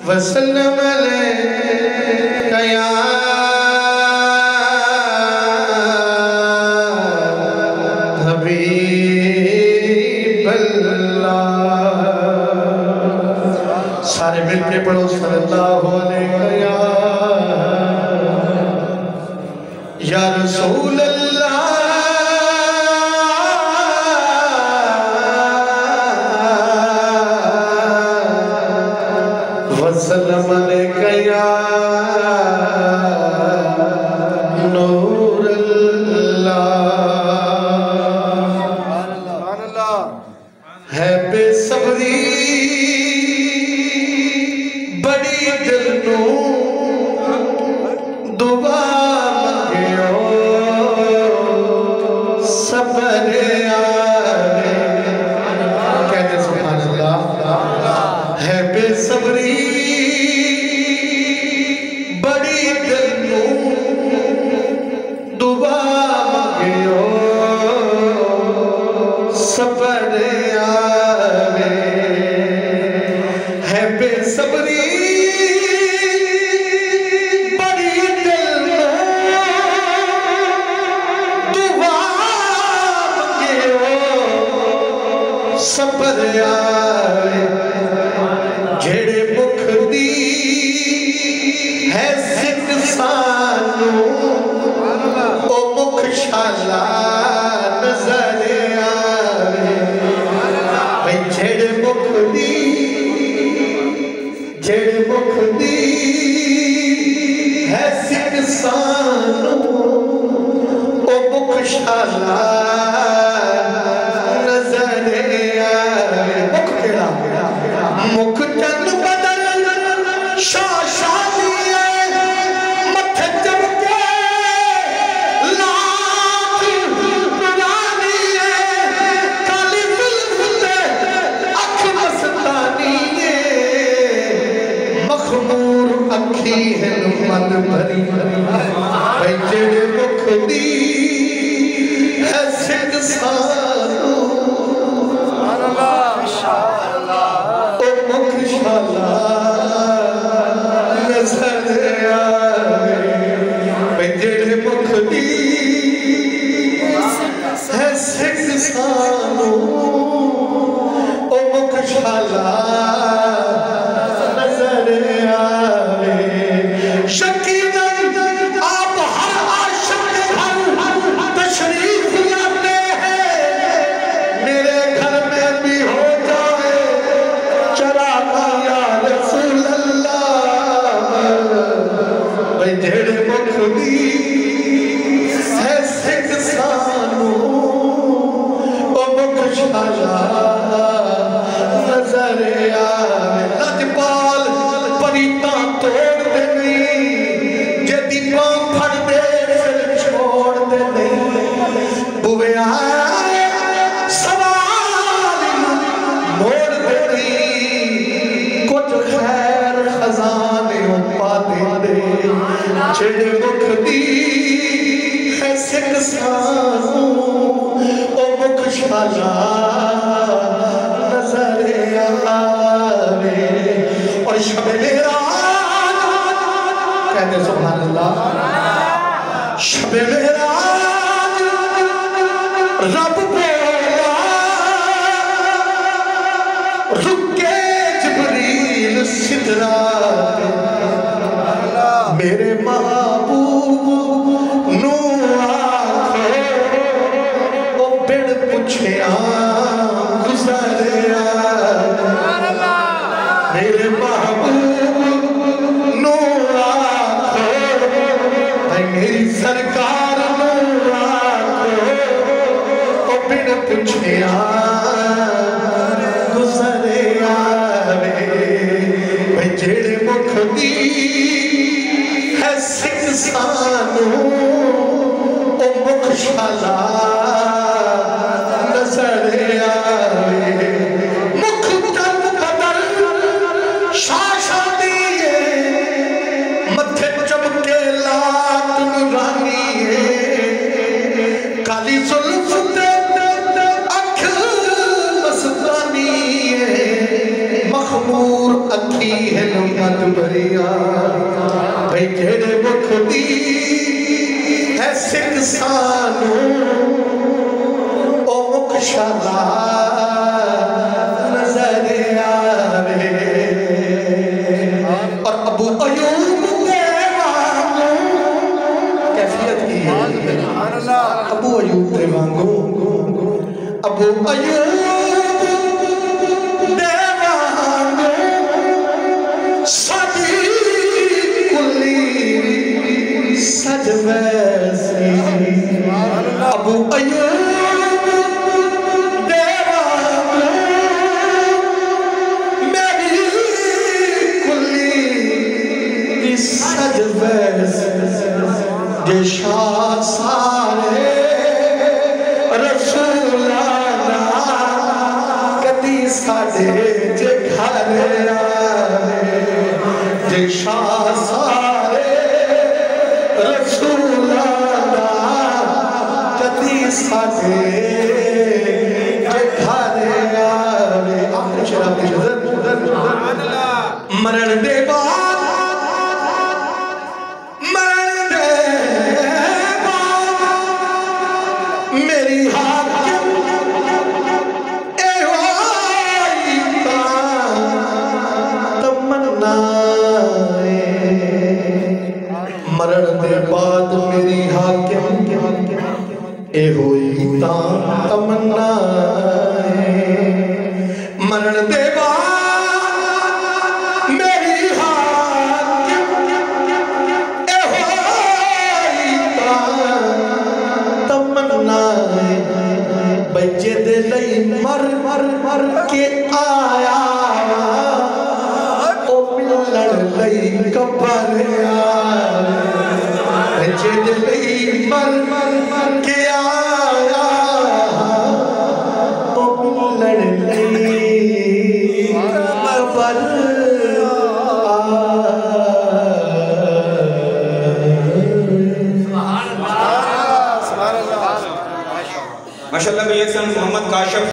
वसल्लम अलैका या हबीबल्लाह। सारे मिलके पढ़ो सल्लल्लाहु अलैहि या रसूल अल्लाह। वसल्लम अलैका या नूर अल्लाह। है बेसब्री बड़ी दिल नू दुआ मंगियो सबर आवे। कहते सुभान अल्लाह। है बेसब्री बड़ी दिल नू दुआ मंगियो सबर आवे। है बेसब्री बड़ी दिल नू दुआ मंगियो सबर आवे। जेड़े मुख दी है सिख सानू ओ मुख शाला नजर आवे। भाई जेड़े मुख दी है सिख सानू ओ मुख शाला नजर आवे। मुख केड़ा मुख चंद बदल शाशानी मथे चमके लाख पुरानी काली जुल्फ अख मस्तानी मखमूर अखी है मन भरी। भाई जेड़े मुख दी है सिख सानू शाला नजर आवे। जेड़े मुख दी है सिख सानू ओ मुख शाला नजर आवे। शकीनन आप हर आशिक के घर तशरीफ लाते हैं। मेरे घर में भी हो जाए चरागा या रसूल अल्लाह। भाई जेड़े मुख दी है सिख सानू ओ मुख शाला नजर आवे। लजपाल परीता तोड़ दे नहीं जदी बां फड़ दे फिर छोड़ दे नहीं। बुवे आए सवाल मोड़ दे नहीं कुछ खैर खजाने पा दे। जेड़े मुख दी है सिख सानू ओ मुख शाला नजर आवे। और शबे मेराज कहते सुभान अल्लाह। शबे मेराज रब बोला रुके जिब्रील सिदरा मेरे महबूब नू आखो ओ बिन पुछया गुजरिया। मेरे महबूब नू आखो भाई मेरी सरकार नू आखो ओ बिन पुछया गुजरिया। भाई जेड़े मुख दी है सिख सानू ओ मुख शाला नजर आवे। मुख चंद बदल शाशा दिए मथे चमके लात नूरानी काली जुल्फ मखमूर अखी है नमत भरिया भाई जेड़े मुख दी है सिख सानू ओ मुख शाला नजर आवे और अबू अयूब कैफियत की है अबू अयूब दे वांगू अबू अयूब दे वांगू साडी कुली सज वैसी अबू अयूब दे वांगू मेरी कुली सज वैसी जे शाह सारे रसूलाना कदी साडे जे घर आवे जे शाह सारे रसूलाना कदी साडे जे घर आवे आखिर शराब की नजर मरण दे बाद मेरी हाकिम तमन्ना मरण दे बाद मेरी हाकिम ए होई तमन्ना मरण दे बाद मेरी हाकिम ए होई तमन्ना बच्चे दे लई मर मर मर के आया ओ मिलण लई कबर बच्चे दे लई मर मर मर के आया ओ मिलण लई कबर माशाअल्लाह भैया मोहम्मद काशिफ